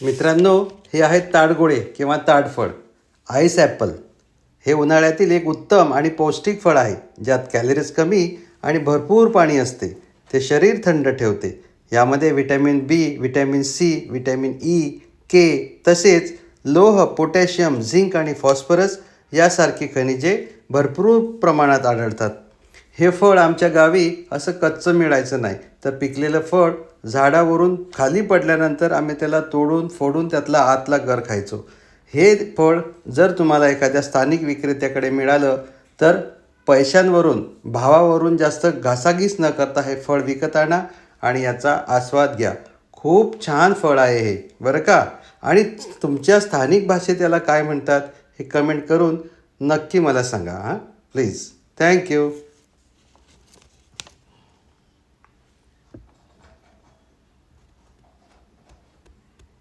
मित्रांनो, हे आहेत ताडगोळे किंवा ताडफळ, आईस ॲपल. हे उन्हाळ्यातील एक उत्तम आणि पौष्टिक फळ आहे, ज्यात कॅलरीज कमी आणि भरपूर पाणी असते. ते शरीर थंड ठेवते. यामध्ये व्हिटॅमिन बी, व्हिटॅमिन सी, व्हिटॅमिन ई, के तसेच लोह, पोटॅशियम, झिंक आणि फॉस्फरस यासारखी खनिजे भरपूर प्रमाणात आढळतात. हे फळ आमच्या गावी असं कच्चं मिळायचं नाही, तर पिकलेलं फळ झाडावरून खाली पडल्यानंतर आम्ही त्याला तोडून फोडून त्यातला आतला गर खायचो. हे फळ जर तुम्हाला एखाद्या स्थानिक विक्रेत्याकडे मिळालं तर पैशांवरून, भावावरून जास्त घासाघीस न करता हे फळ विकत आणा आणि याचा आस्वाद घ्या. खूप छान फळ आहे हे, बरं का. आणि तुमच्या स्थानिक भाषेत याला काय म्हणतात हे कमेंट करून नक्की मला सांगा हां, प्लीज. थँक्यू.